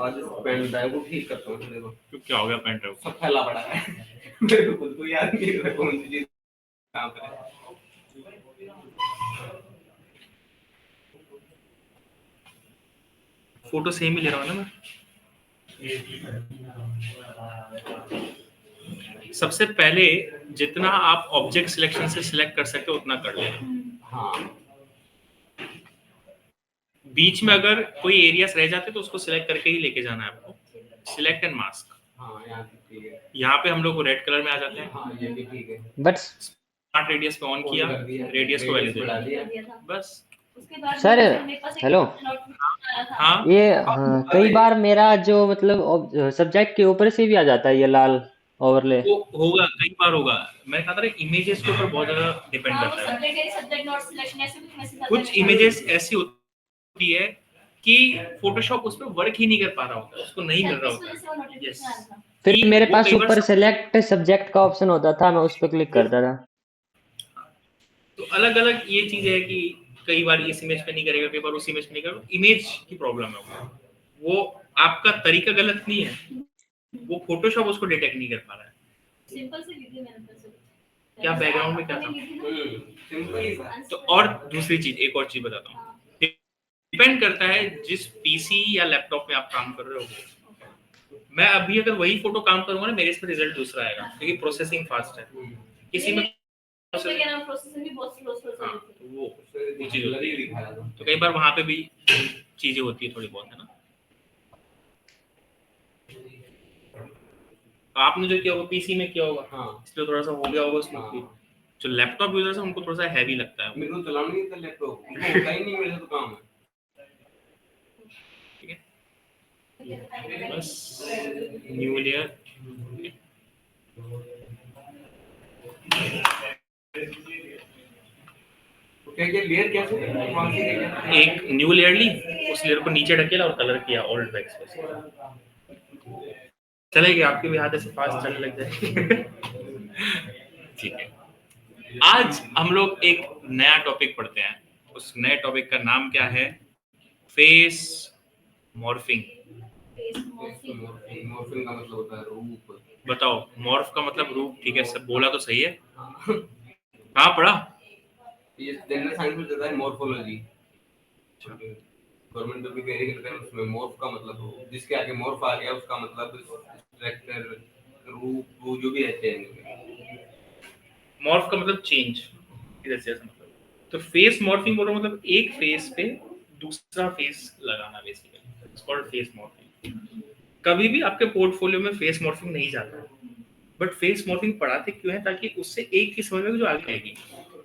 आज pen drive को ठीक करता हूँ। देखो तो क्या हो गया पेन ड्राइव सब फैला पड़ा है मेरे को खुद को याद नहीं रहा कौन सी चीज कहाँ पर है। फोटो सेम ही ले रहा हूँ ना मैं। सबसे पहले जितना आप ऑब्जेक्ट सिलेक्शन से सिलेक्ट कर सकते हो उतना कर लें। हाँ बीच में अगर कोई एरियाज रह जाते तो उसको सिलेक्ट करके ही लेके जाना है आपको। Select and mask. हाँ यहाँ ठीक है। यहाँ पे हम लोग रेड कलर में आ जाते हैं। हाँ ये भी ठीक है। बट स्मार्ट रेडियस पे ऑन किया, रेडियस को वैल्यू बढ़ा दे दिया। बस। सर हेलो, हाँ ये कई बार मेरा जो मतलब सब्जेक्ट के ऊपर से भी आ जाता है ये लाल ओवरले। वो होगा, कई बार होगा। मैं कहता रहा इमेजेस के ऊपर बहुत ज्यादा डिपेंड करता है। कुछ इमेजेस ऐसी होती है कि फोटोशॉप उस पर वर्क ही नहीं कर पा रहा होता, उसको नहीं मिल रहा होता। यस, फिर मेरे पास ऊपर सेलेक्ट सब्जेक्ट का ऑप्शन होता था, मैं उस पर क्लिक करता था। तो अलग अलग ये चीज है कि कई बार इस इमेज पे नहीं करेगा, कई बार उस इमेज पे नहीं करेगा। इमेज की प्रॉब्लम है, वो आपका तरीका गलत नहीं है, वो फोटोशॉप उसको डिटेक्ट नहीं कर पा रहा है। सिंपल से लिखी मैंने तो क्या बैकग्राउंड में क्या था? सिंपल ही था। तो और दूसरी चीज, एक और चीज बताता हूँ। डिपेंड करता है जिस पीसी या लैपटॉप में आप काम कर रहे हो। मैं अभी अगर वही फोटो काम करूंगा ना, मेरे इसमें रिजल्ट दूसरा आएगा क्योंकि प्रोसेसिंग फास्ट है। किसी में प्रोसेसिंग भी बहुत स्लो हाँ, चलती है। वो चीज होती है। तो कई बार वहां पे भी चीजें होती है थोड़ी बहुत, है ना। तो आपने जो किया वो पीसी में किया होगा, हाँ इसलिए थोड़ा सा हो गया होगा उसमें। हाँ। जो लैपटॉप यूजर्स है उनको थोड़ा सा हैवी लगता है। मेरे को चलाना नहीं था लैपटॉप, होता ही नहीं मेरे से तो काम है। ठीक है, बस न्यू लेयर। क्या क्या लेयर कैसे कौन सी लेयर? एक न्यू लेयर ली, उस लेयर को नीचे ढकेला और कलर किया ओल्ड बैक्स पे। चलेगी आपकी भी हाथ ऐसे फास्ट चलने लग जाए। ठीक है, आज हम लोग एक नया टॉपिक पढ़ते हैं। उस नए टॉपिक का नाम क्या है? Face morphing. मॉर्फिंग का मतलब होता है रूप। बताओ, मॉर्फ का मतलब रूप, ठीक है, सब बोला तो सही है। कहाँ पढ़ा? ये जनरल साइंस में देता है मॉर्फोलॉजी। गवर्नमेंट जो भी वेरी करते हैं उसमें मॉर्फ का मतलब जिसके आगे मॉर्फ आ गया उसका मतलब स्ट्रक्चर, रूप, वो जो भी रहते हैं। मॉर्फ का मतलब चेंज, इधर से ऐसा मतलब। तो फेस मॉर्फिंग बोलो मतलब एक फेस पे दूसरा फेस लगाना, basically it's called face morphing. कभी भी आपके पोर्टफोलियो में फेस मॉर्फिंग नहीं जाता, बट फेस मॉर्फिंग पढ़ाते क्यों है? ताकि उससे एक ही समझ में जो आगे आएगी।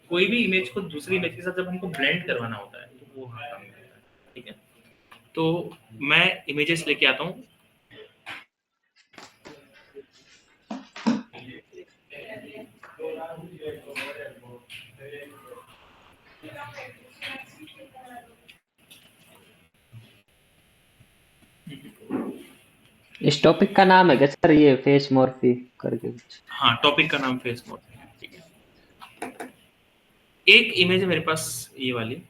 कोई भी इमेज को दूसरी इमेज के साथ जब हमको ब्लेंड करवाना होता है तो वो हाँ काम करता है। ठीक है, तो मैं इमेजेस लेके आता हूँ। इस टॉपिक का नाम है क्या सर ये फेस मॉर्फी करके कुछ? हाँ, टॉपिक का नाम फेस मॉर्फिंग है। ठीक है, एक इमेज है मेरे पास ये वाली।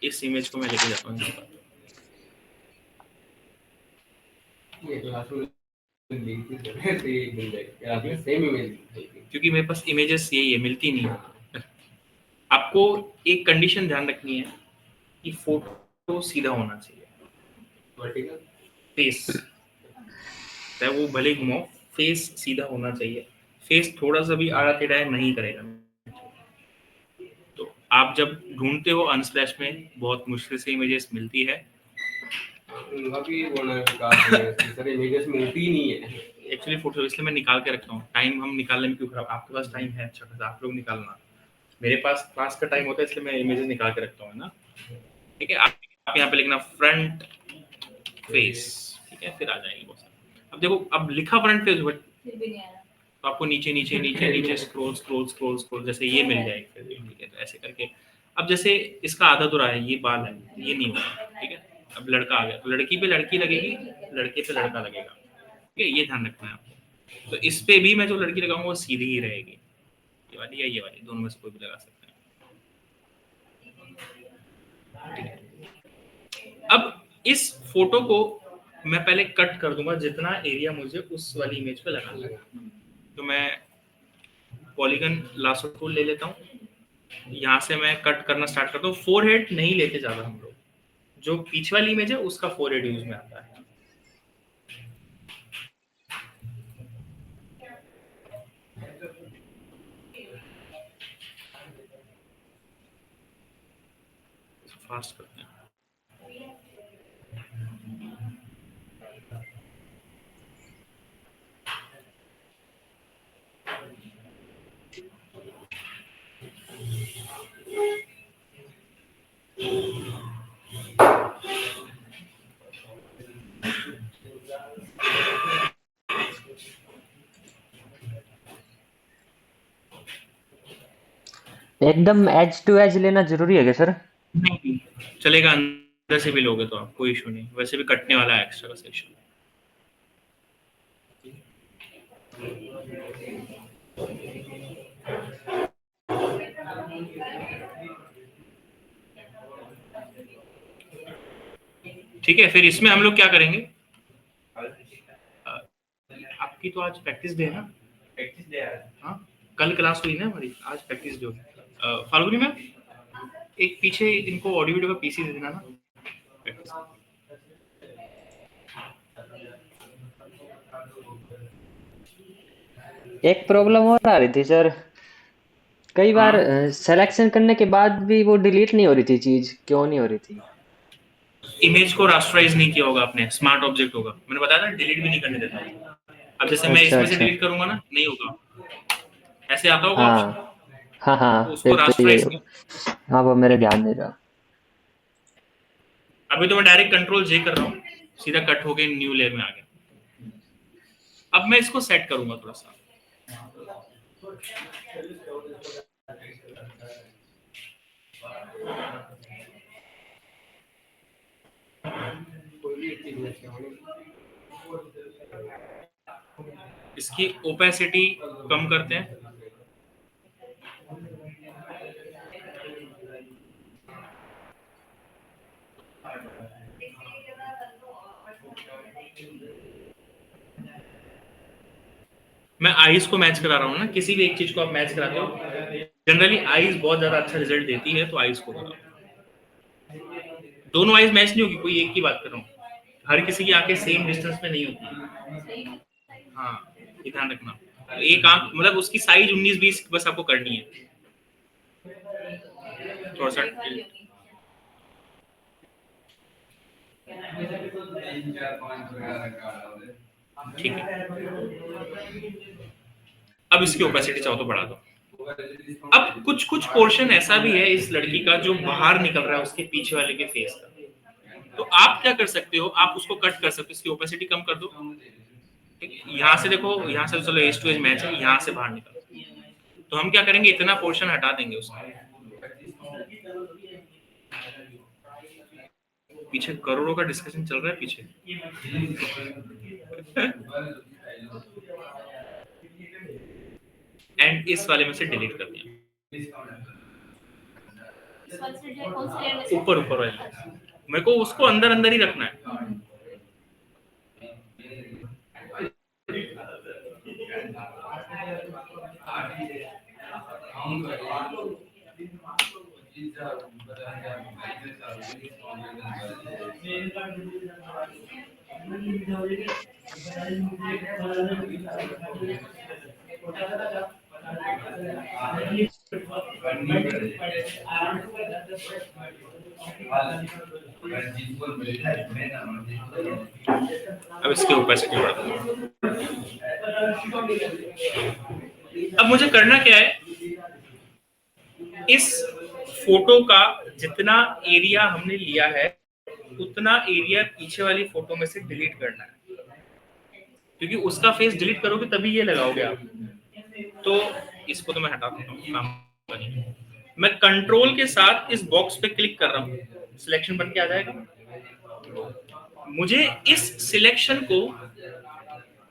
इस इमेज को मैं लेके जाता हूँ। ये क्लास में लिखी तो ये मिल जाएगी आपने सेम इमेज, क्योंकि मेरे पास इमेजेस यही है, मिलती नहीं है। आपको एक कंडीशन ध्यान रखनी है कि फोटो सीधा होना चाहिए। वर्टिकल फेस चाहे वो भले घुमाओ, फेस सीधा होना चाहिए। फेस थोड़ा सा भी आड़ा टेढ़ा नहीं करेगा। तो आप जब ढूंढते हो अनस्प्लैश में बहुत मुश्किल से इमेजेस मिलती है। अभी होना सर इमेजेस मिलती ही नहीं है एक्चुअली फोटो इसलिए मैं निकाल के रखता हूँ। टाइम हम निकालने में क्यों खराब? आपके पास टाइम है अच्छा खासा, आप लोग निकालना। मेरे पास क्लास का टाइम होता है इसलिए मैं इमेजेस निकाल के रखता हूँ ना। ठीक है, आप यहाँ पे लिखना फ्रंट फेस। ठीक है, फिर आ जाएंगे बहुत सारे। अब देखो, अब लिखा फ्रंट फेस बट तो आपको नीचे नीचे नीचे नीचे स्क्रॉल स्क्रॉल स्क्रॉल स्क्रॉल जैसे ये मिल जाएगी फिर। ठीक है, तो ऐसे करके अब जैसे इसका आधा तो रहा है, ये बाल है, ये नहीं हुआ। ठीक है, अब लड़का आ गया तो लड़की पे लड़की लगेगी, लड़के पे लड़का लगेगा। ठीक है, ये ध्यान रखना है आपको। तो इस पे भी मैं जो लड़की लगाऊंगा वो सीधी ही रहेगी, ये वाली या ये वाली, दोनों में से कोई भी लगा सकते हैं। अब इस फोटो को मैं पहले कट कर दूंगा जितना एरिया मुझे उस वाली इमेज पे लगाना है। तो मैं पॉलीगन लासो टूल ले लेता हूँ, यहाँ से मैं कट करना स्टार्ट करता हूँ। फोरहेड नहीं लेते ज्यादा हम लोग, जो पीछे वाली इमेज है उसका फोरहेड यूज में आता है। फास्ट करते हैं। एकदम एज टू एज लेना जरूरी है क्या सर? नहीं चलेगा, अंदर से भी लोगे तो आप कोई इशू नहीं, वैसे भी कटने वाला है एक्स्ट्रा का सेक्शन। ठीक है, फिर इसमें हम लोग क्या करेंगे, आपकी तो आज प्रैक्टिस डे है ना? प्रैक्टिस डे है। हाँ, कल क्लास हुई ना हमारी, आज प्रैक्टिस डे होगी। फाल्गुनी मैम एक पीछे इनको ऑडियो वीडियो का पीसी दे देना ना। एक प्रॉब्लम और आ रही थी सर, कई बार सिलेक्शन करने के बाद भी वो डिलीट नहीं हो रही थी चीज, क्यों नहीं हो रही थी? इमेज को रास्टराइज नहीं किया होगा आपने, स्मार्ट ऑब्जेक्ट होगा, मैंने बताया था डिलीट भी नहीं करने देता। अब जैसे मैं अच्छा इसमें से अच्छा। डिलीट करूंगा ना, नहीं होगा, ऐसे आता होगा ऑप्शन, हाँ हाँ हाँ, तो उसको फिर तो ये, रास्टराइज नहीं। हाँ वो मेरे ध्यान नहीं रहा। अभी तो मैं डायरेक्ट कंट्रोल जे कर रहा हूँ, सीधा कट होके न्यू लेयर में आ गया। अब मैं इसको सेट करूंगा थोड़ा सा। इसकी ओपेसिटी कम करते हैं। मैं आईज को मैच करा रहा हूँ ना, किसी भी एक चीज को आप मैच कराते हो, जनरली आईज बहुत ज्यादा अच्छा रिजल्ट देती है, तो आईज को कराओ। दोनों आईज मैच नहीं होगी, कोई एक की बात कर रहा हूँ, हर किसी की आंखें सेम डिस्टेंस में नहीं होती। हाँ, ये ध्यान रखना, एक आंख मतलब उसकी साइज 19-20 बस आपको करनी है। थोड़ा सा ठीक है। अब इसकी ओपेसिटी चाहो तो बढ़ा दो। अब कुछ कुछ पोर्शन ऐसा भी है इस लड़की का जो बाहर निकल रहा है उसके पीछे वाले के फेस का, तो आप क्या कर सकते हो, आप उसको कट कर सकते हो, इसकी ओपेसिटी कम कर दो। ठीक है, यहाँ से देखो, यहाँ से चलो एज टू एज मैच है, यहाँ से बाहर निकल, तो हम क्या करेंगे, इतना पोर्शन हटा देंगे उसका। पीछे करोड़ों का डिस्कशन चल रहा है पीछे। एंड इस वाले में से डिलीट कर दिया, ऊपर ऊपर वाले, मेरे को उसको अंदर अंदर ही रखना है। अब इसकी ओपेसिटी बढ़ा दूं। अब मुझे करना क्या है, इस फोटो का जितना एरिया हमने लिया है उतना एरिया पीछे वाली फोटो में से डिलीट करना है, क्योंकि उसका फेस डिलीट करोगे तभी ये लगाओगे आप। तो इसको तो मैं हटा देता हूँ, काम का नहीं। मैं कंट्रोल के साथ इस बॉक्स पे क्लिक कर रहा हूँ, सिलेक्शन बन के आ जाएगा। मुझे इस सिलेक्शन को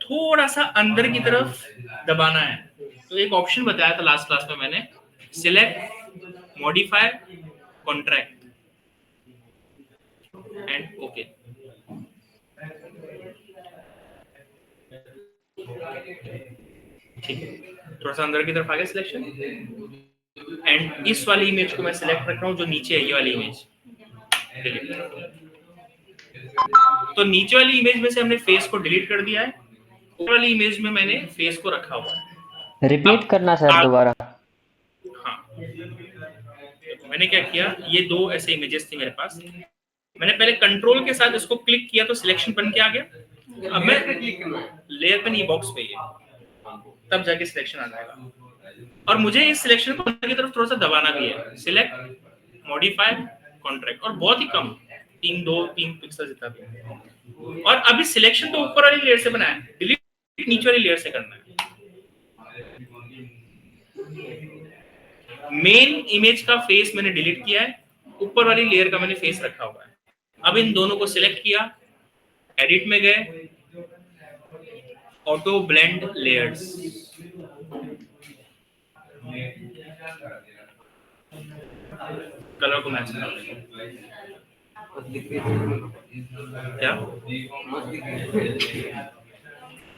थोड़ा सा अंदर की तरफ दबाना है, तो एक ऑप्शन बताया था लास्ट क्लास में मैंने, select, modify, contract and okay. ठीक है, थोड़ा सा अंदर की तरफ आ गया सिलेक्शन, एंड इस वाली इमेज को मैं सिलेक्ट रख रहा हूँ जो नीचे है, ये वाली इमेज डिलीट। तो नीचे वाली इमेज में से हमने फेस को डिलीट कर दिया है, ऊपर वाली इमेज में मैंने फेस को रखा हुआ है। रिपीट करना सर दोबारा। हाँ, मैंने क्या किया, ये दो ऐसे इमेजेस थी मेरे पास, मैंने पहले कंट्रोल के साथ इसको क्लिक किया तो सिलेक्शन बन के आ गया। अब मैं लेयर पे नहीं, बॉक्स पे ही है, तब जाके सिलेक्शन आ जाएगा। और मुझे इस सिलेक्शन को अंदर की तरफ थोड़ा सा दबाना भी है, सिलेक्ट, मॉडिफाई, कॉन्ट्रैक्ट, और बहुत ही कम 3 पिक्सल जितना भी। और अभी सिलेक्शन तो ऊपर वाली लेयर से बना है, डिलीट नीचे वाली लेयर से करना है। मेन इमेज का फेस मैंने डिलीट किया है, ऊपर वाली लेयर का मैंने फेस रखा हुआ है। अब इन दोनों को सिलेक्ट किया, एडिट में गए, ऑटो ब्लेंड लेयर्स, कलर को मैच कर क्या।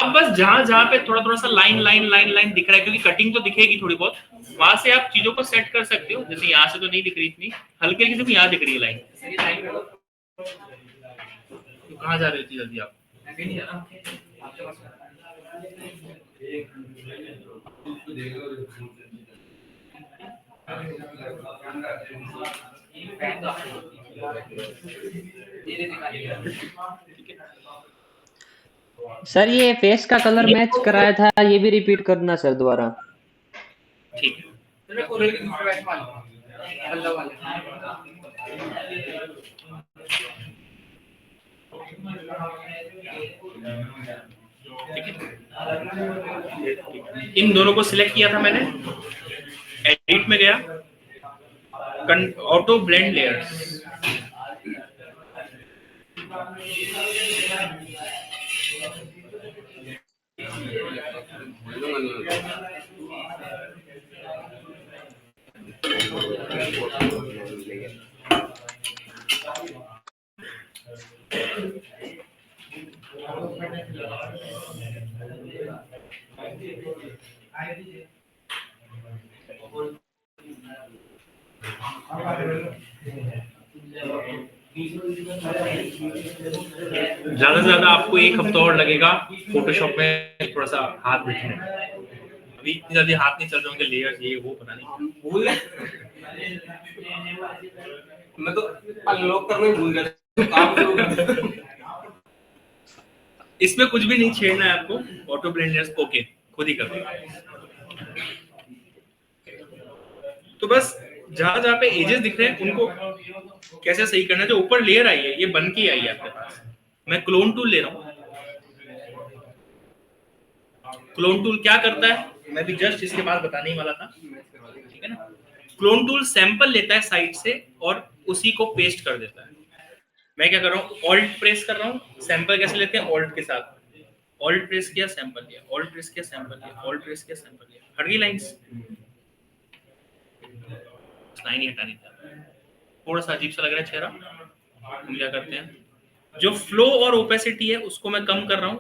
अब बस जहां पे थोड़ा सा लाइन दिख रहा है, क्योंकि कटिंग तो दिखेगी थोड़ी बहुत, वहां से आप चीजों को सेट कर सकते हो। जैसे यहाँ से तो नहीं दिख रही इतनी, हल्की हल्की सिर्फ यहाँ दिख रही है लाइन। तो कहाँ जा रही थी जल्दी आप? सर ये फेस का कलर मैच कराया था, ये भी रिपीट करना सर दोबारा। ठीक है, इन दोनों को सिलेक्ट किया था मैंने, एडिट में गया, ऑटो ब्लेंड लेयर्स, ज्यादा से ज्यादा आपको 1 हफ्ता और लगेगा फोटोशॉप में थोड़ा सा हाथ बैठने में। अभी इतनी ज्यादा हाथ नहीं चल रहे होंगे, लेयर्स ये वो पता नहीं भूल मैं तो अनलॉक करना ही भूल गया, काम शुरू कर। इसमें कुछ भी नहीं छेड़ना है आपको, ऑटो ब्लेंडर्स ओके खुद ही कर देगा। तो बस जहां पे एजेस दिख रहे हैं उनको कैसे सही करना है। जो ऊपर लेयर आई है ये बन के आई है आपके पास, मैं क्लोन टूल ले रहा हूँ। क्लोन टूल क्या करता है, मैं भी जस्ट इसके बाद बताने ही वाला था, ठीक है ना। क्लोन टूल सैंपल लेता है साइड से और उसी को पेस्ट कर देता है। मैं क्या कर रहा हूँ, ऑल्ट प्रेस कर रहा हूँ। सैंपल कैसे लेते हैं, ऑल्ट के साथ, ऑल्ट प्रेस किया सैंपल लिया, ऑल्ट प्रेस किया सैंपल लिया, ऑल्ट प्रेस किया सैंपल लिया। हट गई लाइंस, लाइन ही हटानी था, थोड़ा सा अजीब सा लग रहा है चेहरा। हम क्या करते हैं, जो फ्लो और ओपेसिटी है उसको मैं कम कर रहा हूँ।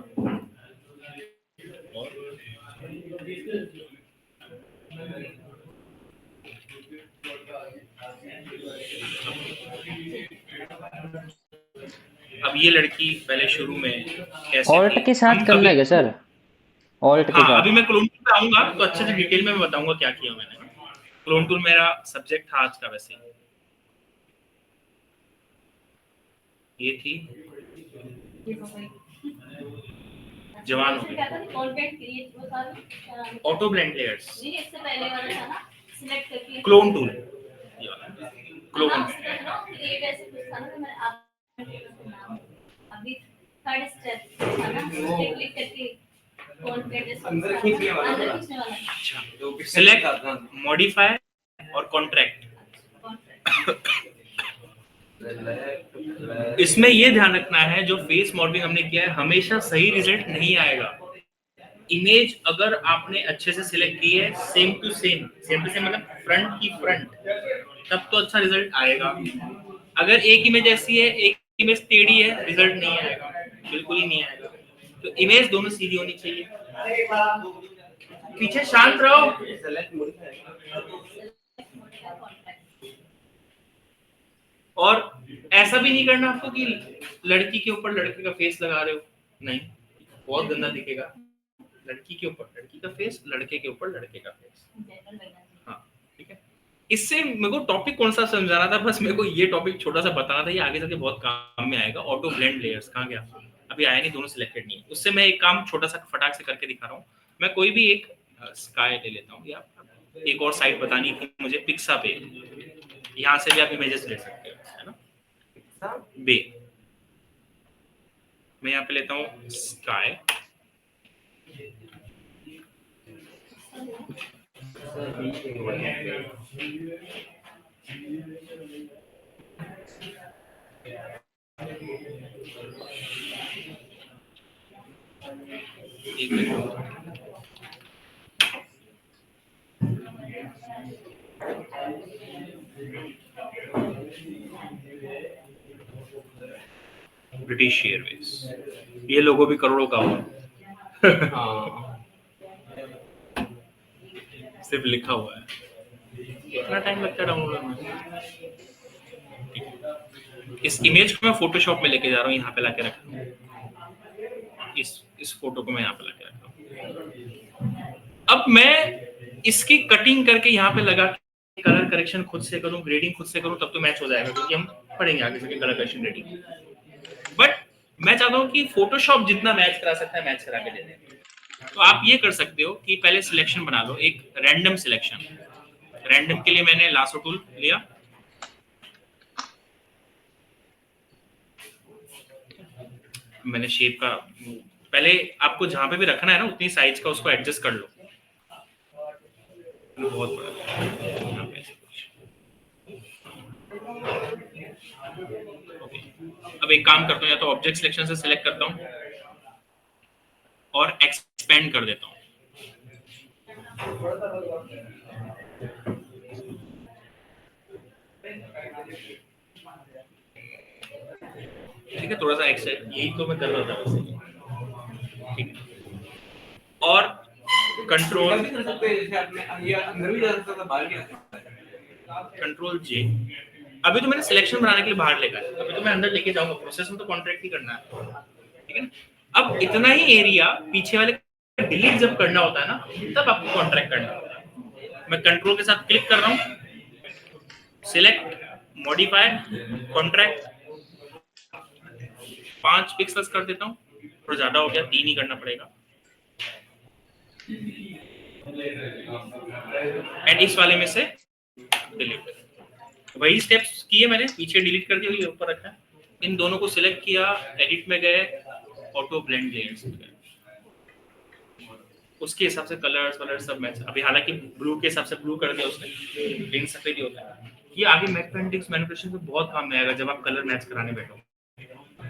अब ये लड़की पहले शुरू में कैसे ऑल्ट के साथ करना है सर, ऑल्ट के साथ। अभी मैं क्लोन टूल पे आऊंगा तो अच्छे से डिटेल में मैं बताऊंगा क्या किया मैंने। क्लोन टूल मेरा सब्जेक्ट था आज का, वैसे ये थी जवान ऑटो ब्लेंड लेयर्स, इससे पहले वाला था ना, सिलेक्ट करके क्लोन टूल, क्लोन ये कैसे कुछ था ना, तो मैं आप अभी थर्ड स्टेप था ना, क्लिक करके अंदर खींचने वाला सिलेक्ट, मॉडिफाई और कॉन्ट्रैक्ट। इसमें ये ध्यान रखना है, जो फेस मॉडलिंग हमने किया है हमेशा सही रिजल्ट नहीं आएगा। इमेज अगर आपने अच्छे से सिलेक्ट की है, सेम टू सेम मतलब फ्रंट की फ्रंट, तब तो अच्छा रिजल्ट आएगा। अगर एक इमेज ऐसी है, एक इमेज टेढ़ी है, रिजल्ट नहीं आएगा, बिल्कुल ही नहीं आएगा। तो इमेज दोनों सीधी होनी चाहिए। पीछे शांत रहो। सेलेक्ट मॉडिफाई और ऐसा भी नहीं करना आपको कि लड़की के ऊपर लड़के का फेस लगा रहे हो, नहीं, बहुत गंदा दिखेगा। लड़की के ऊपर लड़की का फेस, लड़के के ऊपर लड़के का फेस। हाँ ठीक है। इससे मेरे को टॉपिक कौन सा समझाना था, बस मेरे को ये टॉपिक छोटा सा बताना था, ये आगे जाके बहुत काम में आएगा। ऑटो ब्लेंड लेयर्स कहाँ गया, अभी आया नहीं, दोनों सिलेक्टेड नहीं है। उससे मैं एक काम छोटा सा फटाक से करके दिखा रहा हूँ। मैं कोई भी एक स्काई ले लेता हूँ, या एक और साइट बतानी थी मुझे, पिक्सा पे, यहाँ से भी आप इमेजेस ले सकते हो, है ना। बे मैं यहाँ पे लेता हूँ स्काई, एक मिनट, ब्रिटिश एयरवेज, ये लोगो भी करोड़ों का हुआ। हाँ सिर्फ लिखा हुआ है, कितना टाइम लगता है डाउनलोड में। इस इमेज को मैं फोटोशॉप में लेके जा रहा हूँ, यहाँ पे लाके रखा हूँ। इस फोटो को मैं यहाँ पे लाके रखा हूँ। अब मैं इसकी कटिंग करके यहाँ पे लगा के कलर करेक्शन खुद से करूँ, ग्रेडिंग खुद से करूँ, तब तो मैच हो जाएगा, क्योंकि हम पढ़ेंगे आगे से कलर करेक्शन ग्रेडिंग। बट मैं चाहता हूँ कि फोटोशॉप जितना मैच करा सकता है मैच करा के दे दे। तो आप ये कर सकते हो कि पहले सिलेक्शन बना लो, एक रैंडम सिलेक्शन। रैंडम के लिए मैंने लासो टूल लिया, मैंने शेप का, पहले आपको जहां पे भी रखना है ना उतनी साइज का उसको एडजस्ट कर लो। बहुत बड़ा यहाँ पे ओके। अब एक काम करता हूँ, या तो ऑब्जेक्ट सिलेक्शन से सिलेक्ट करता हूँ और एक्सपेंड कर देता हूँ। ठीक है, थोड़ा सा एक्सटेंड, यही तो मैं कर रहा था वैसे। ठीक है, और कंट्रोल भी कर सकते हैं, जैसे आपने ये अंदर भी जा सकता था, बाहर भी जा सकता है। कंट्रोल जे। अभी तो मैंने सिलेक्शन बनाने के लिए बाहर लेकर, अभी तो मैं अंदर लेके जाऊंगा, प्रोसेस में तो कॉन्ट्रैक्ट ही करना है, ठीक है ना। अब इतना ही एरिया पीछे वाले डिलीट जब करना होता है ना, तब आपको कॉन्ट्रैक्ट करना होता है। मैं कंट्रोल के साथ क्लिक कर रहा हूँ, सिलेक्ट, मॉडिफाई, कॉन्ट्रैक्ट, 5 पिक्सल्स कर देता हूँ, थोड़ा ज्यादा हो गया, 3 ही करना पड़ेगा। एंड इस वाले में से डिलीट, वही स्टेप्स किए मैंने, पीछे डिलीट कर दिया, ये ऊपर रखा है। इन दोनों को सिलेक्ट किया, एडिट में गए, ऑटो ब्लेंड लेयर्स में गए, उसके हिसाब से कलर्स सब मैच। अभी हालांकि ब्लू के हिसाब से ब्लू कर दिया उसने, ग्रीन सफेद ही होता है। ये आगे मैट पेंटिंग्स मैनिपुलेशन में बहुत काम में आएगा जब आप कलर मैच कराने बैठो।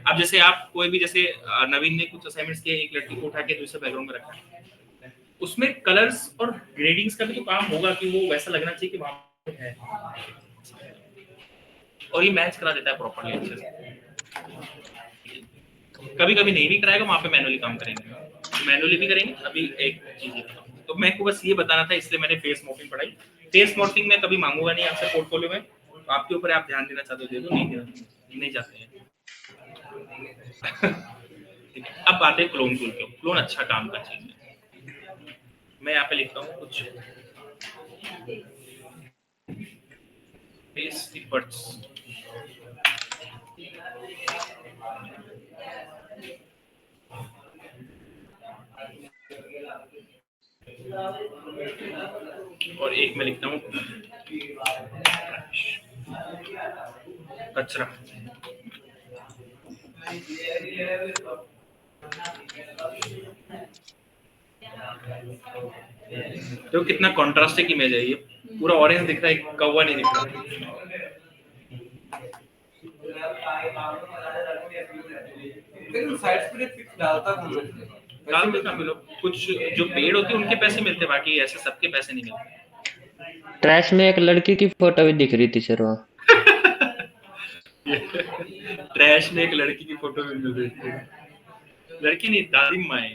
अब जैसे आप कोई भी, जैसे नवीन ने कुछ असाइनमेंट्स किए, एक लड़की को उठा के दूसरे बैकग्राउंड में रखा है, उसमें कलर्स और ग्रेडिंग्स का भी तो काम होगा कि वो वैसा लगना चाहिए कि वहां है, और ये मैच करा देता है प्रॉपर्ली अच्छे से। कभी कभी नहीं भी कराएगा, वहां पे मैनुअली काम करेंगे, मैनुअली भी करेंगे। अभी एक चीज तो मैं को बस ये बताना था, इसलिए मैंने फेस मॉर्फिंग पढ़ाई। फेस मॉर्फिंग में कभी मांगूंगा नहीं आपसे पोर्टफोलियो में, तो आपके ऊपर आप ध्यान देना चाहते हो दे दो, नहीं जाते हैं। अब बात है क्लोन टूल की। क्लोन अच्छा काम का चीज है। मैं यहाँ पे लिखता हूँ कुछ फेस इफेक्ट्स, और एक मैं लिखता हूँ कचरा। तो कितना कॉन्ट्रास्टिक इमेज है, ये पूरा ऑरेंज दिख रहा है, कौवा नहीं दिख रहा। लेकिन साइड्स पे पिक्स डालता हूं डाल देता हम लोग, कुछ जो पेड़ होते हैं उनके पैसे मिलते, बाकी ऐसे सबके पैसे नहीं मिलते। ट्रैश में एक लड़की की फोटो भी दिख रही थी सर वहाँ। ट्रैश में एक लड़की की फोटो भी मिल रही थी, लड़की नहीं दादी माँ है।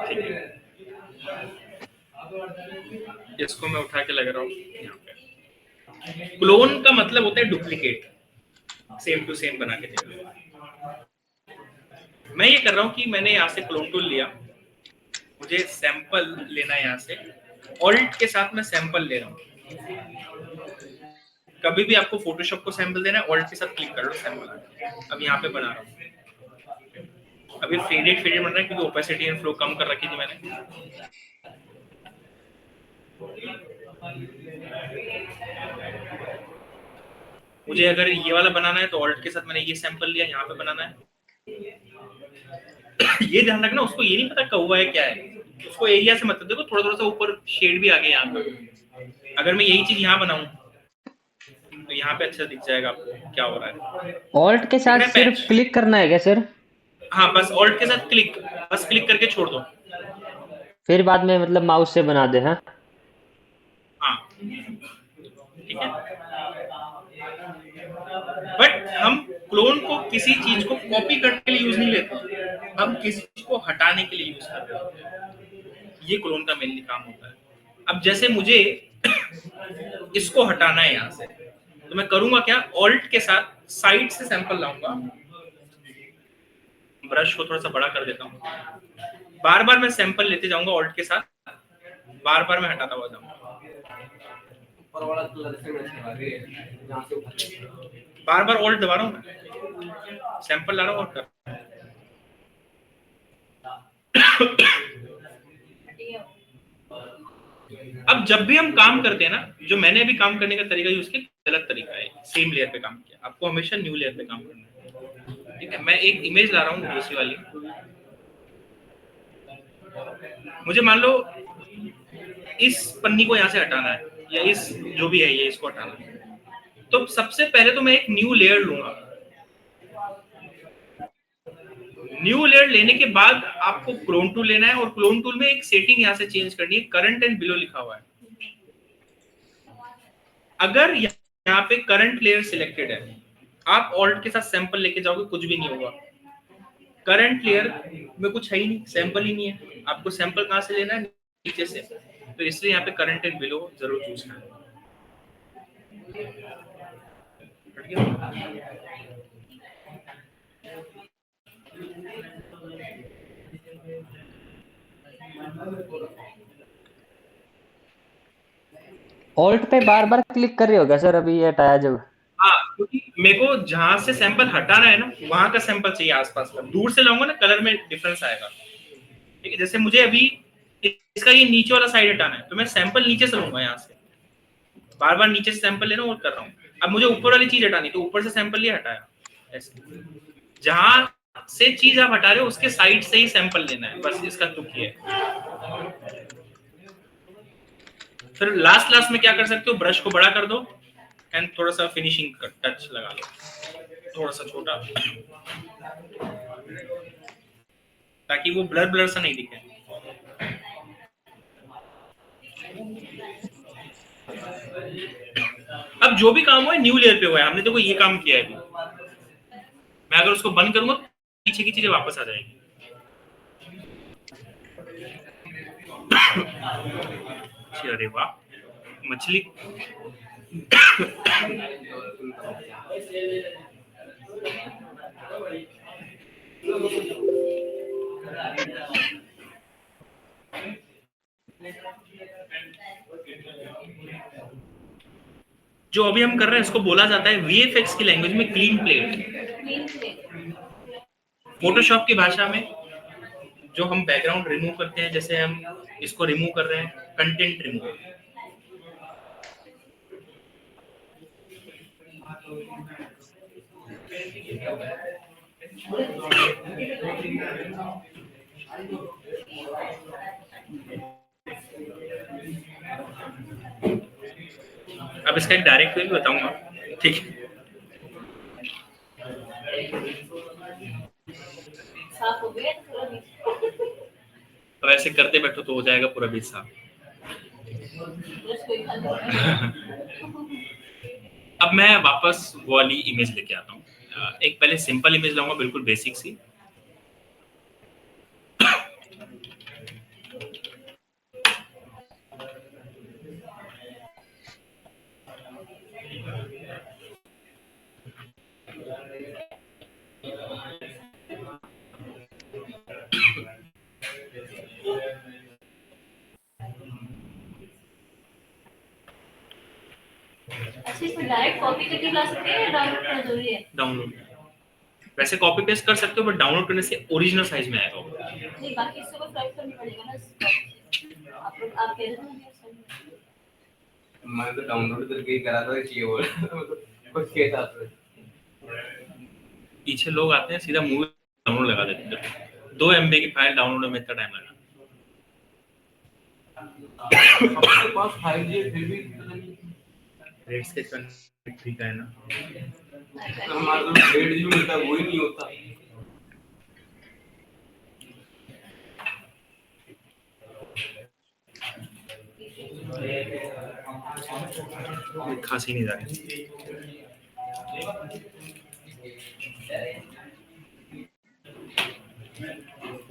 ठीक है, इसको मैं उठा के लग रहा हूँ यहाँ पे। क्लोन का मतलब होता है डुप्लीकेट, सेम टू सेम बना के देना। मैं ये कर रहा हूँ कि मैंने यहाँ से क्लोन टूल लिया, मुझे सैंपल लेना है यहाँ से, ऑल्ट के साथ मैं सैंपल ले रहा हूँ। कभी भी आपको फोटोशॉप को सैंपल देना है, ऑल्ट के साथ क्लिक कर लो, सैंपल आ गया। अब यहाँ पे बना रहा हूँ, अभी फेडेड बन रहा है क्योंकि ओपेसिटी एंड फ्लो कम कर रखी थी मैंने। मुझे अगर ये वाला बनाना है तो ऑल्ट के साथ मैंने ये सैंपल लिया, यहाँ पे बनाना है। ये ध्यान रखना, उसको ये नहीं पता कौवा है क्या है, उसको एरिया से मतलब देखो, थोड़ा थोड़ा सा ऊपर शेड भी आ गया यहाँ पे। अगर मैं यही चीज यहाँ बनाऊं तो यहाँ पे अच्छा दिख जाएगा आपको क्या हो रहा है। ऑल्ट के साथ सिर्फ क्लिक करना है क्या सर? हाँ, बस ऑल्ट के साथ क्लिक, बस क्लिक करके छोड़ दो, फिर बाद में मतलब माउस से बना दे। हाँ हाँ ठीक है। बट हम क्लोन को किसी चीज को कॉपी करने के लिए यूज नहीं लेते, हम किसी चीज को हटाने के लिए यूज करते हैं। ये क्लोन का मेनली काम होता है। अब जैसे मुझे इसको हटाना है यहाँ से, तो मैं करूंगा क्या, ऑल्ट के साथ साइड से सैंपल लाऊंगा, ब्रश को थोड़ा सा बड़ा कर देता हूँ, बार बार मैं सैंपल लेते जाऊंगा ऑल्ट के साथ, बार बार मैं हटाता हुआ जाऊंगा, बार बार ऑल्ट दबा रहा हूँ, मैं सैंपल ला रहा हूँ और कर। अब जब भी हम काम करते हैं ना, जो मैंने अभी काम करने का तरीका यूज किया गलत तरीका है, सेम लेयर पे काम किया, आपको हमेशा न्यू लेयर पे काम करना है। ठीक है, मैं एक इमेज ला रहा हूँ दूसरी वाली, मुझे मान लो इस पन्नी को यहाँ से हटाना है, या इस जो भी है ये इसको हटाना है, तो सबसे पहले तो मैं एक न्यू लेयर लूंगा। न्यू लेयर लेने के बाद आपको क्लोन टूल लेना है, और क्लोन टूल में एक सेटिंग यहाँ से चेंज करनी है, करंट एंड बिलो लिखा हुआ है। अगर यहाँ पे करंट लेयर सिलेक्टेड है, आप ऑल्ट के साथ सैंपल लेके जाओगे कुछ भी नहीं होगा। करंट लेयर में कुछ है ही नहीं, सैंपल ही नहीं है, आपको सैंपल कहाँ से लेना है, नीचे से, तो इसलिए यहाँ पे करंट एंड बिलो जरूर चूज करना है। ऑल्ट पे बार बार क्लिक कर रहे हो क्या सर अभी ये हटाया जब? हाँ, क्योंकि मेरे को जहां से सैंपल हटाना है ना, वहां का सैंपल चाहिए आसपास का। दूर से लाऊंगा ना, कलर में डिफरेंस आएगा। ठीक है, जैसे मुझे अभी इसका ये नीचे वाला साइड हटाना है, तो मैं सैंपल नीचे से लूंगा, यहाँ से बार बार नीचे से सैंपल ले रहा हूँ और कर रहा हूँ। अब मुझे ऊपर वाली चीज हटानी, तो ऊपर से सैंपल लिया, हटाया। ऐसे जहां से चीज आप हटा रहे हो उसके साइड से ही सैंपल लेना है, बस इसका तुक ही है। फिर लास्ट में क्या कर सकते हो, ब्रश को बड़ा कर दो एंड थोड़ा सा फिनिशिंग का टच लगा लो, थोड़ा सा छोटा, ताकि वो ब्लर सा नहीं दिखे। अब जो भी काम हुआ है न्यू लेयर पे हुआ है, हमने देखो ये काम किया है अभी। मैं अगर उसको बंद करूंगा तो पीछे की चीजें वापस आ जाएगी। अरे वाह, मछली। जो अभी हम कर रहे हैं इसको बोला जाता है VFX की लैंग्वेज में क्लीन प्लेट। फोटोशॉप की भाषा में जो हम बैकग्राउंड रिमूव करते हैं, जैसे हम इसको रिमूव कर रहे हैं, कंटेंट रिमूव। अब इसका एक डायरेक्ट वे भी बताऊंगा, ठीक है। साफ हो गया तो ऐसे करते बैठो तो हो जाएगा पूरा बीच साफ। अब मैं वापस वो वाली इमेज लेके आता हूँ। एक पहले सिंपल इमेज लाऊंगा, बिल्कुल बेसिक सी। अच्छा, इसमें डायरेक्ट कॉपी करके ला सकते हैं या डाउनलोड करना जरूरी है? डाउनलोड, वैसे कॉपी पेस्ट कर सकते हो बट डाउनलोड करने से ओरिजिनल साइज में आएगा वो। नहीं, बाकी इससे को स्वाइप करनी पड़ेगा ना इस copy से। आप लोग आप कह रहे थे ना कि send मैं तो डाउनलोड करके ही करा था चाहिए वो कुछ के साथ में। पीछे लोग आते हैं सीधा मूवी डाउनलोड लगा देते हैं, 2 MB की फाइल डाउनलोड में इतना टाइम लगा। सबके पास 5G है, फिर भी पता नहीं रेट से ठीक है ना। हमारा तो 1.5 GB मिलता है, वो ही नहीं होता। खांसी नहीं जा रही।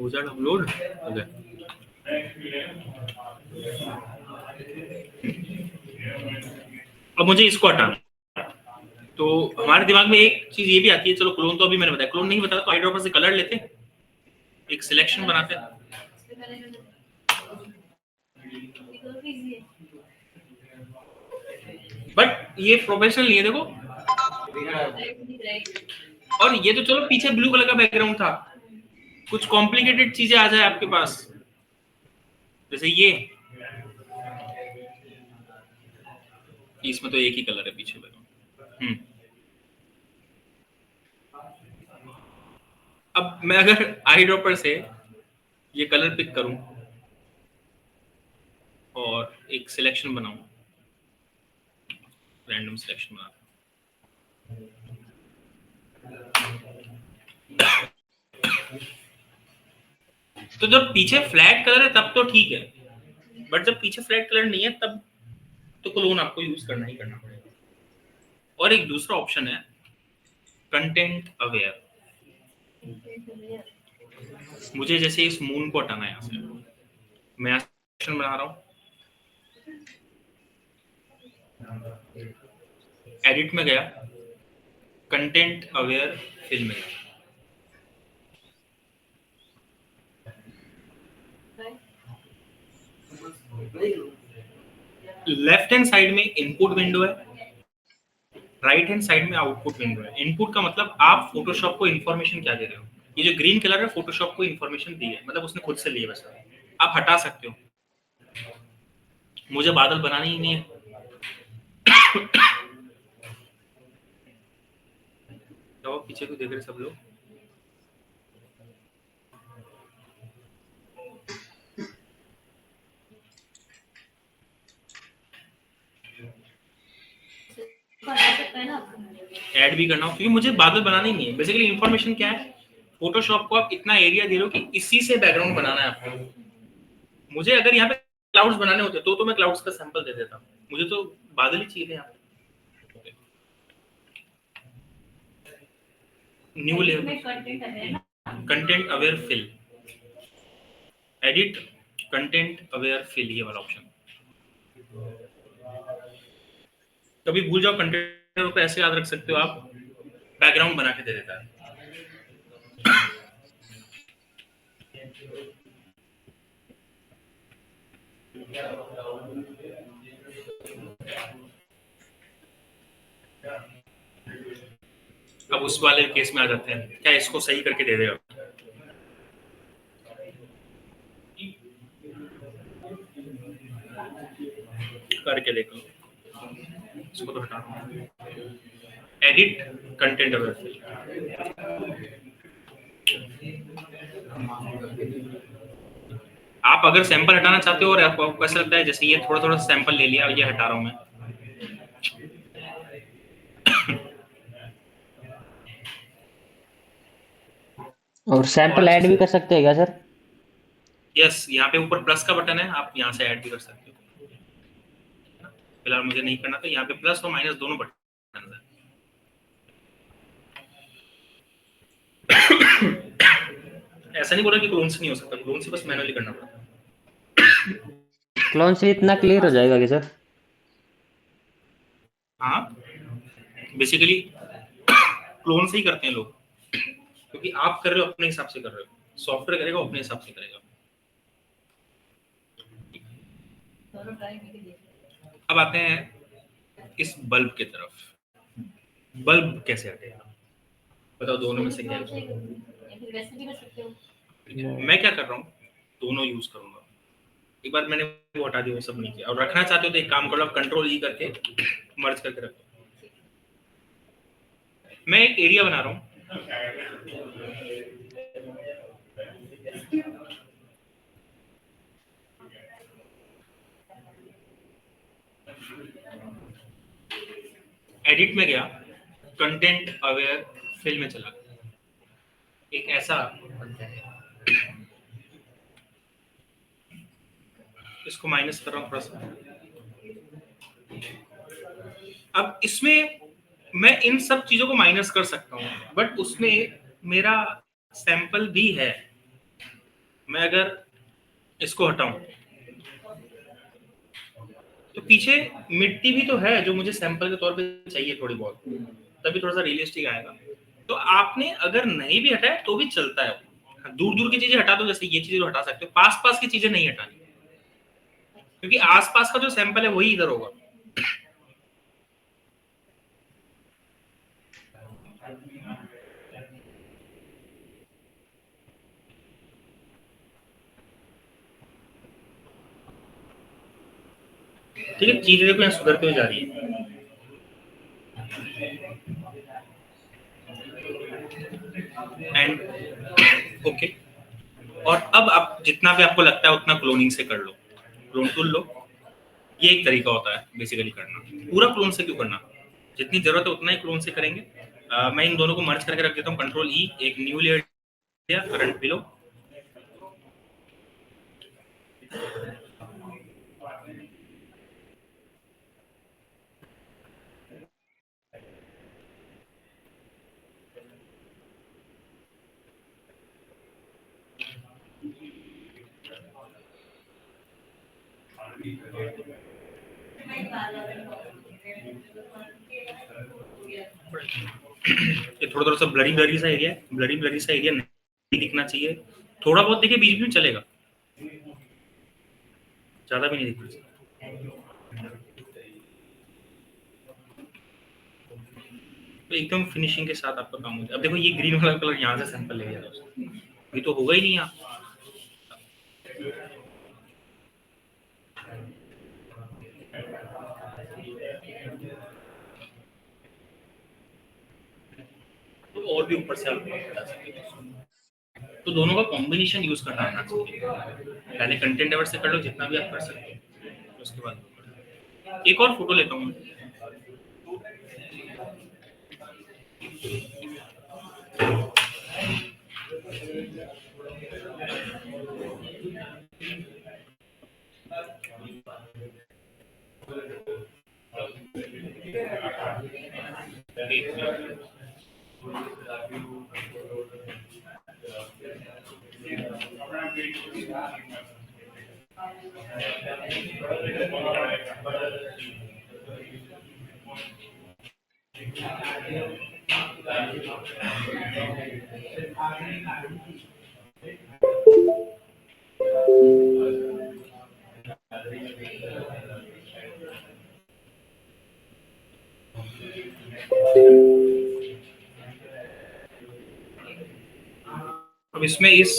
हो जाए डाउनलोड हो गया। अब मुझे इसको हटाना, तो हमारे दिमाग में एक चीज ये भी आती है, चलो क्लोन तो अभी मैंने बताया, क्लोन नहीं बताया तो आईड्रॉपर से कलर लेते हैं, एक सिलेक्शन बनाते हैं। इससे पहले जो ये तो इजी है। बट ये प्रोफेशनल नहीं है देखो, राइट। और ये तो चलो पीछे ब्लू कलर का बैकग्राउंड था, कुछ कॉम्प्लिकेटेड चीजें आ जाए आपके पास, जैसे ये इसमें तो एक ही कलर है पीछे बैकग्राउंड। अब मैं अगर आई ड्रॉपर से ये कलर पिक करूं और एक सिलेक्शन बनाऊं, रैंडम सिलेक्शन बना, तो जब पीछे फ्लैट कलर है तब तो ठीक है, बट जब पीछे फ्लैट कलर नहीं है तब तो क्लोन आपको यूज करना ही करना पड़ेगा। और एक दूसरा ऑप्शन है कंटेंट अवेयर। मुझे जैसे इस मून को हटाना है यहाँ से, मैं सेक्शन बना रहा हूँ, एडिट में गया, कंटेंट अवेयर फिल में गया, लेफ्ट हैंड साइड में इनपुट विंडो है, राइट हैंड साइड में आउटपुट विंडो है। इनपुट का मतलब आप फोटोशॉप को इन्फॉर्मेशन क्या दे रहे हो, ये जो ग्रीन कलर है फोटोशॉप को इन्फॉर्मेशन दी है, मतलब उसने खुद से ली है, बस आप हटा सकते हो। मुझे बादल बनानी ही नहीं है, तो पीछे को देख रहे सब लोग, ऐड भी करना हो, क्योंकि मुझे बादल बनाना ही नहीं है। बेसिकली इन्फॉर्मेशन क्या है, फोटोशॉप को आप इतना एरिया दे रहे हो कि इसी से बैकग्राउंड बनाना है आपको। मुझे अगर यहाँ पे क्लाउड्स बनाने होते तो मैं क्लाउड्स का सैंपल दे देता, मुझे तो बादल ही चाहिए यहाँ पे। New layer, content aware fill, edit content aware fill, ये वाला ऑप्शन। कभी भूल जाओ कंटेंट को ऐसे याद रख सकते हो आप, बैकग्राउंड बना के दे देता है। अब उस वाले केस में आ जाते हैं, क्या इसको सही करके दे देगा, करके देखो, इसको तो हटा, एडिट कंटेंट अवेयर फिल। आप अगर सैंपल हटाना चाहते हो और आपको ऐसा लगता है जैसे ये थोड़ा थोड़ा सैंपल ले लिया और ये हटा रहा हूं मैं, और सैंपल ऐड भी कर सकते हैं क्या सर? यस, यहाँ पे ऊपर प्लस का बटन है, आप यहाँ से ऐड भी कर सकते हो। फिलहाल मुझे नहीं करना, तो यहाँ पे प्लस और माइनस दोनों बटन है। ऐसा नहीं बोला कि क्लोन से नहीं हो सकता, क्लोन से बस मैनुअली करना पड़ता है। क्लोन से इतना क्लियर हो जाएगा कि सर? हाँ बेसिकली क्लोन से ही करते हैं लोग, क्योंकि आप कर रहे हो अपने हिसाब से कर रहे हो, सॉफ्टवेयर करेगा अपने हिसाब से करेगा। दोनों ट्राई करके देखो। अब आते हैं इस बल्ब की तरफ। बल्ब कैसे हटेगा बताओ, दोनों में से क्या है? या फिर वैसे भी कर सकते हो। मैं क्या कर रहा हूँ, दोनों यूज करूंगा। एक बार मैंने वो हटा दिया, वो सब नहीं किया, और रखना चाहते हो तो एक काम करो, आप कंट्रोल ई करके मर्ज करके रखो। मैं एक एरिया बना रहा हूँ, एडिट में गया, कंटेंट अवेयर फिल में चला गया, एक ऐसा बनता है। इसको माइनस कर रहा हूँ थोड़ा सा। अब इसमें मैं इन सब चीजों को माइनस कर सकता हूँ, बट उसमें मेरा सैंपल भी है। मैं अगर इसको हटाऊं तो पीछे मिट्टी भी तो है जो मुझे सैंपल के तौर पे चाहिए थोड़ी बहुत, तभी थोड़ा सा रियलिस्टिक आएगा। तो आपने अगर नहीं भी हटाया तो भी चलता है। दूर दूर की चीजें हटा दो, जैसे ये चीजें तो हटा सकते हो, पास पास की चीजें नहीं हटानी, क्योंकि आसपास का जो सैंपल है वही इधर होगा। ठीक है, चीजें देखो यहाँ सुधरते हुए जा रही है। एंड ओके, और अब आप जितना भी आपको लगता है उतना क्लोनिंग से कर लो, क्लोन टूल लो। ये एक तरीका होता है बेसिकली करना। पूरा क्लोन से क्यों करना, जितनी जरूरत है उतना ही क्लोन से करेंगे। मैं इन दोनों को मर्ज करके रख देता हूँ, कंट्रोल ई, एक न्यू लेयर दिया, करंट बिलो। ये थोड़ा सा ब्लरी ब्लरी सा एरिया है, ब्लरी सा एरिया नहीं दिखना चाहिए, थोड़ा बहुत दिखे बीच में चलेगा, ज्यादा भी नहीं दिखना चाहिए। तो एकदम फिनिशिंग के साथ आपका काम हो जाए। अब देखो ये ग्रीन वाला कलर यहाँ से सैंपल ले गया दोस्तों, ये तो होगा ही नहीं यहाँ। तो और भी ऊपर से आप बता सकते हो। तो दोनों का कॉम्बिनेशन यूज करना आना चाहिए। पहले कंटेंट अवर से कर लो जितना भी आप कर सकते हो, उसके बाद एक और फोटो लेता हूँ। अब इसमें इस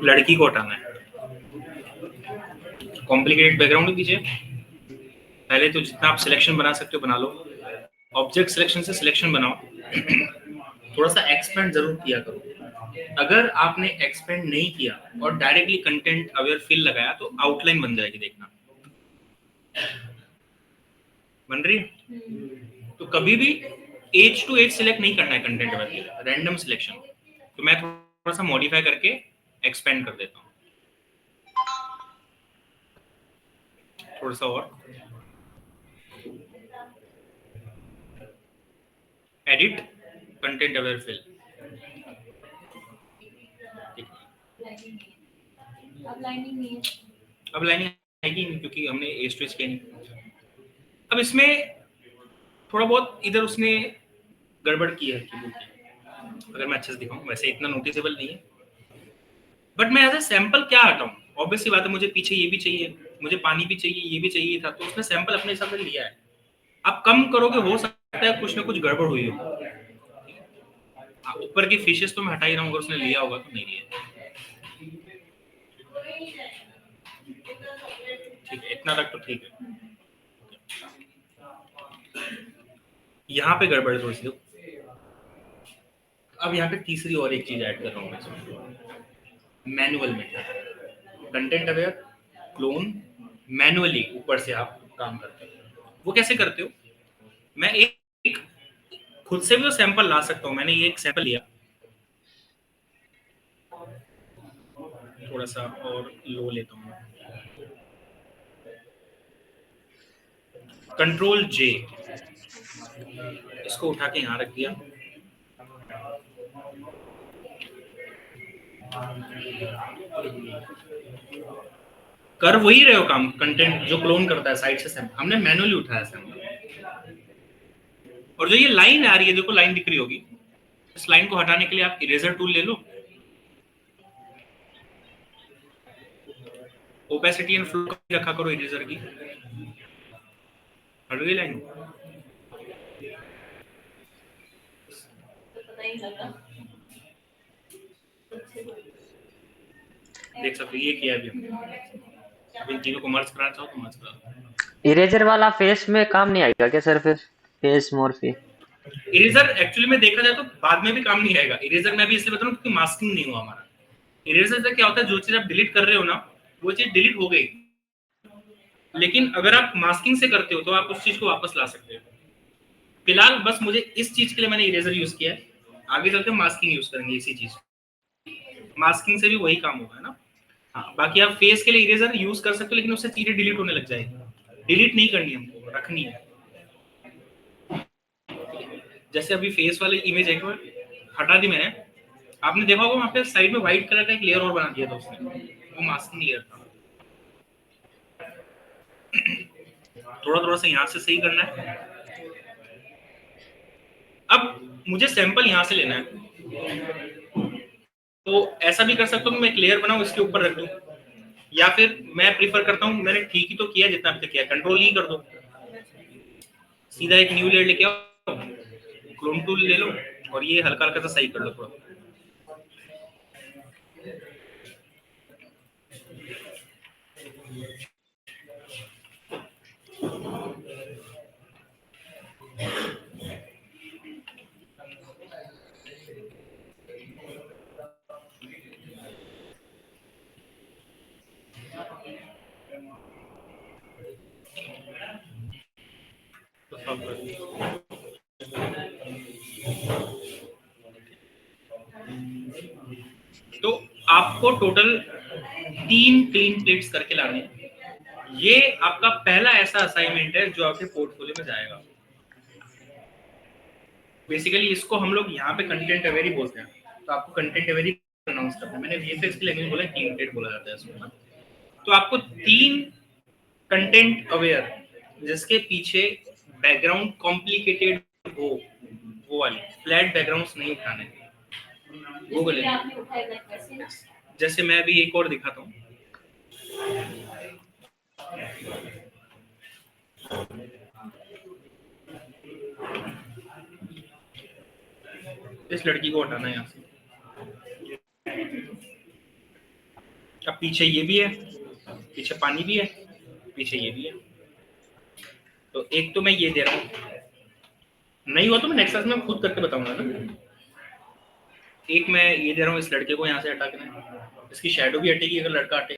लड़की को हटाना है, कॉम्प्लिकेटेड बैकग्राउंड दीजिए। पहले तो जितना आप सिलेक्शन बना सकते हो बना लो, ऑब्जेक्ट सिलेक्शन से सिलेक्शन बनाओ। थोड़ा सा एक्सपेंड जरूर किया करो। अगर आपने एक्सपेंड नहीं किया और डायरेक्टली कंटेंट अवेयर फिल लगाया तो आउटलाइन बन जाएगी, देखना बन रही है। तो कभी भी एज टू एज सिलेक्ट नहीं करना है कंटेंट अवेयर, रैंडम सिलेक्शन। तो मैं थोड़ा सा मॉडिफाई करके एक्सपेंड कर देता हूँ थोड़ा सा और। एडिट कंटेंट अवेयर फिल, अब लाइनिंग आएगी नहीं क्योंकि हमने एज टू एज किया नहीं। अब इसमें थोड़ा बहुत इधर उसने गड़बड़ की है कीबोर्ड, अगर मैं अच्छे से दिखाऊं। वैसे इतना नोटिसेबल नहीं है, बट मैं एज ए सैंपल क्या हटाऊं? ऑब्वियस सी बात है, मुझे पीछे ये भी चाहिए, मुझे पानी भी चाहिए, ये भी चाहिए था, तो उसने सैंपल अपने हिसाब से लिया है। आप कम करोगे, हो सकता है कुछ ना कुछ गड़बड़ हुई हो। ऊपर की फिशेस तो मैं हटा ही रहा हूँ, अगर उसने लिया होगा तो नहीं लिया। ठीक है, इतना तक तो ठीक है। यहाँ पे गड़बड़ है थोड़ी सी। अब यहाँ पे तीसरी और एक चीज ऐड कर रहा हूँ मैं मैनुअल में, कंटेंट अवेयर क्लोन मैनुअली ऊपर से आप काम करते हो। वो कैसे करते हो? मैं एक खुद से भी वो सैंपल ला सकता हूँ। मैंने ये एक सैंपल लिया, थोड़ा सा और लो लेता हूँ, कंट्रोल जे, इसको उठा के यहाँ रख दिया। कर वही रहे हो काम, कंटेंट जो क्लोन करता है साइड से सैंपल, हमने मैनुअली उठाया सैंपल। और जो ये लाइन आ रही है, देखो लाइन दिख रही होगी, इस लाइन को हटाने के लिए आप इरेजर टूल ले लो, ओपेसिटी एंड फ्लो रखा करो इरेजर की, हट गई लाइन। पता ही लगा। देख सकते हो ये किया अभी हमने। अब इन तीनों को मर्ज कराना चाहो तो मर्ज करा। इरेजर वाला फेस में काम नहीं आएगा क्या सर? फिर फेस मोर्फी इरेजर एक्चुअली में देखा जाए तो बाद में भी काम नहीं आएगा। इरेजर में भी इसलिए बता रहा हूँ क्योंकि मास्किंग नहीं हुआ हमारा। इरेजर से क्या होता है, जो चीज आप डिलीट कर रहे हो ना, वो चीज डिलीट हो गई, लेकिन अगर आप मास्किंग से करते हो तो आप उस चीज को वापस ला सकते हो। फिलहाल बस मुझे इस चीज के लिए मैंने इरेजर यूज किया है, आगे चलते हम मास्किंग यूज करेंगे इसी चीज। मास्किंग से भी वही काम होगा ना। हाँ, बाकी आप फेस के लिए इरेजर यूज कर सकते हो, लेकिन उससे चीजें डिलीट होने लग जाएगी। डिलीट नहीं करनी हमको, रखनी है। जैसे अभी फेस वाली इमेज एक बार हटा दी मैंने, आपने देखा होगा वहां पे साइड में व्हाइट कलर का एक लेयर और बना दिया था उसने, वो मास्किंग लेयर था। थोड़ा थोड़ा सा यहाँ से सही करना है। अब मुझे सैंपल यहाँ से लेना है, तो ऐसा भी कर सकता हूँ कि मैं एक लेयर बनाऊं, इसके ऊपर रख दूं, या फिर मैं प्रीफर करता हूँ, मैंने ठीक ही तो किया जितना अभी तक किया, कंट्रोल ई कर दो, सीधा एक न्यू लेयर लेके आओ, क्लोन टूल ले लो और ये हल्का हल्का सा सही कर लो थोड़ा। तो आपको टोटल 3 क्लीन प्लेट्स करके लाने हैं। ये आपका पहला ऐसा असाइनमेंट है जो आपके पोर्टफोलियो में जाएगा। बेसिकली इसको हम लोग यहाँ पे कंटेंट अवेयर ही बोलते हैं, तो आपको कंटेंट अवेयर ही अनाउंस करना है। मैंने वीएफएक्स की लैंग्वेज बोला, क्लीन प्लेट बोला जाता है इसको। तो आपको 3 कंटेंट अवेयर जिसके पीछे बैकग्राउंड कॉम्प्लिकेटेड हो, वो वाली फ्लैट बैकग्राउंड्स नहीं उठाने। वो बोले आपने उठाया था वैसे ना। जैसे मैं अभी एक और दिखाता हूँ। इस लड़की को हटाना है यहाँ से। अब पीछे ये भी है, पीछे पानी भी है, पीछे ये भी है। तो एक तो मैं ये दे रहा हूँ, नहीं हुआ तो मैं नेक्स्ट क्लास में खुद करके बताऊंगा ना। एक मैं ये दे रहा हूँ इस लड़के को यहाँ से हटा के, इसकी शैडो भी हटेगी अगर लड़का हटे।